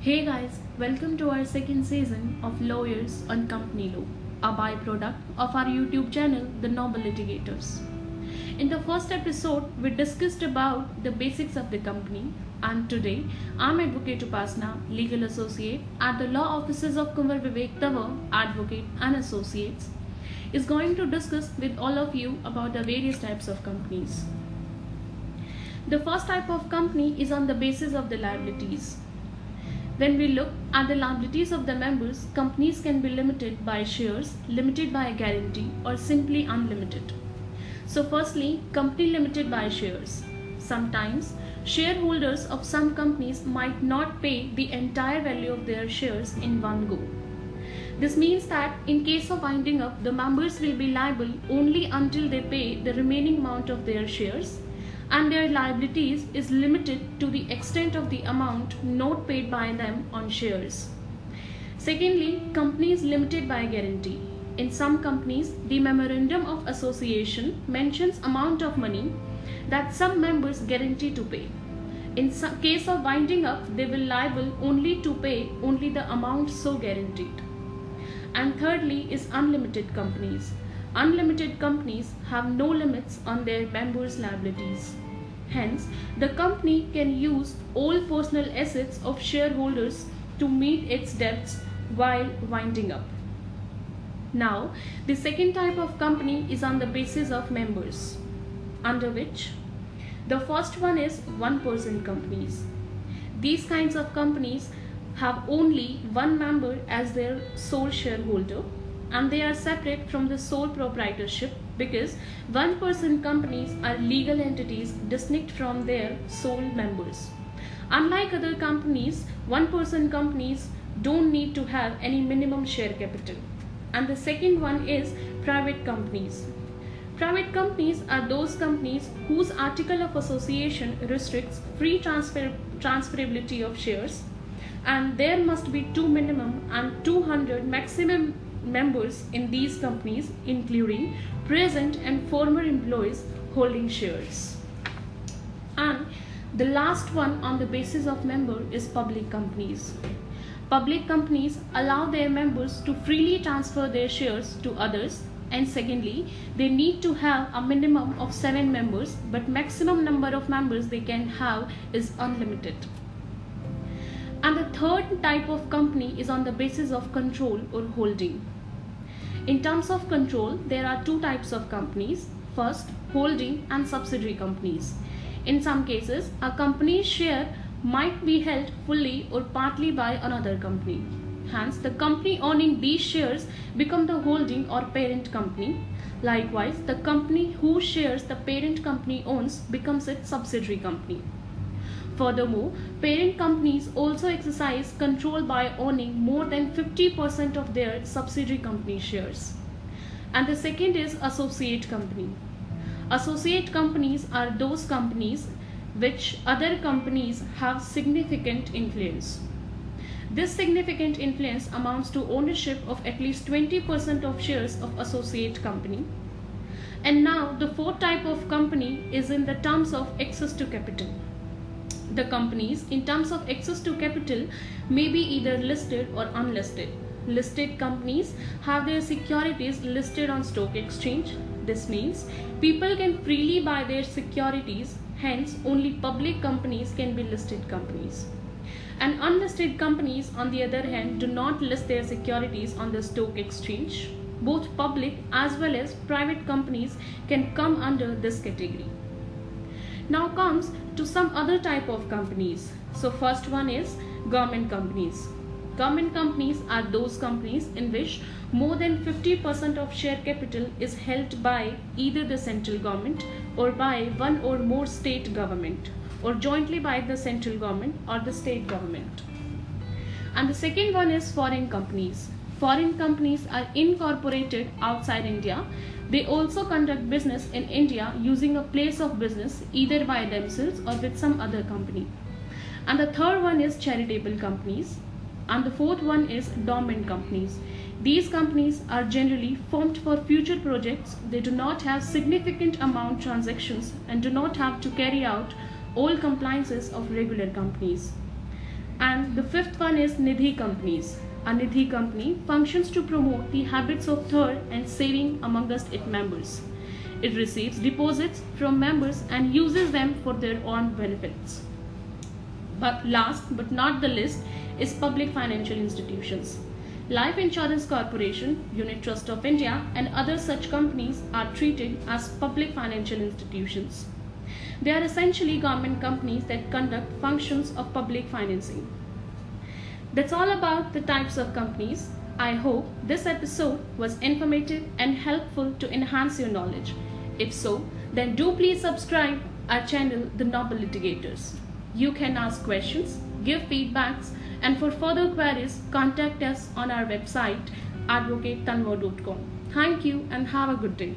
Hey guys, welcome to our second season of Lawyers on Company Law, a byproduct of our YouTube channel, The Noble Litigators. In the first episode, we discussed about the basics of the company, and today I'm Advocate Upasna, Legal Associate at the Law Offices of Kumar Vivek Tawar, Advocate and Associates, is going to discuss with all of you about the various types of companies. The first type of company is on the basis of the liabilities. When we look at the liabilities of the members, companies can be limited by shares, limited by a guarantee, or simply unlimited. So firstly, company limited by shares. Sometimes, shareholders of some companies might not pay the entire value of their shares in one go. This means that in case of winding up, the members will be liable only until they pay the remaining amount of their shares, and their liabilities is limited to the extent of the amount not paid by them on shares. Secondly, company is limited by guarantee. In some companies, the memorandum of association mentions amount of money that some members guarantee to pay. In some case of winding up, they will liable only to pay only the amount so guaranteed. And thirdly is unlimited companies. Unlimited companies have no limits on their members' liabilities. Hence, the company can use all personal assets of shareholders to meet its debts while winding up. Now, the second type of company is on the basis of members, under which the first one is one-person companies. These kinds of companies have only one member as their sole shareholder, and they are separate from the sole proprietorship because one-person companies are legal entities distinct from their sole members. Unlike other companies, one-person companies don't need to have any minimum share capital. And the second one is private companies. Private companies are those companies whose article of association restricts free transferability of shares, and there must be 2 minimum and 200 maximum members in these companies, including present and former employees holding shares. And the last one on the basis of member is public companies. Public companies allow their members to freely transfer their shares to others, and secondly, they need to have a minimum of 7 members, but maximum number of members they can have is unlimited. And the third type of company is on the basis of control or holding. In terms of control, there are two types of companies. First, holding and subsidiary companies. In some cases, a company's share might be held fully or partly by another company. Hence, the company owning these shares become the holding or parent company. Likewise, the company whose shares the parent company owns becomes its subsidiary company. Furthermore, parent companies also exercise control by owning more than 50% of their subsidiary company shares. And the second is associate company. Associate companies are those companies which other companies have significant influence. This significant influence amounts to ownership of at least 20% of shares of associate company. And now the fourth type of company is in the terms of access to capital. The companies in terms of access to capital may be either listed or unlisted. Listed companies have their securities listed on stock exchange. This means people can freely buy their securities, hence only public companies can be listed companies. And unlisted companies on the other hand do not list their securities on the stock exchange. Both public as well as private companies can come under this category. Now comes to some other type of companies. So first one is government companies. Government companies are those companies in which more than 50% of share capital is held by either the central government or by one or more state government, or jointly by the central government or the state government. And the second one is foreign companies. Foreign companies are incorporated outside India. They also conduct business in India using a place of business either by themselves or with some other company. And the third one is charitable companies. And the fourth one is dormant companies. These companies are generally formed for future projects. They do not have significant amount transactions and do not have to carry out all compliances of regular companies. And the fifth one is Nidhi companies. A Nidhi company functions to promote the habits of third and saving amongst its members. It receives deposits from members and uses them for their own benefits. But last but not the least is public financial institutions. Life Insurance Corporation, Unit Trust of India, and other such companies are treated as public financial institutions. They are essentially government companies that conduct functions of public financing. That's all about the types of companies. I hope this episode was informative and helpful to enhance your knowledge. If so, then do please subscribe our channel, The Noble Litigators. You can ask questions, give feedbacks, and for further queries, contact us on our website advocatetanwar.com. Thank you and have a good day.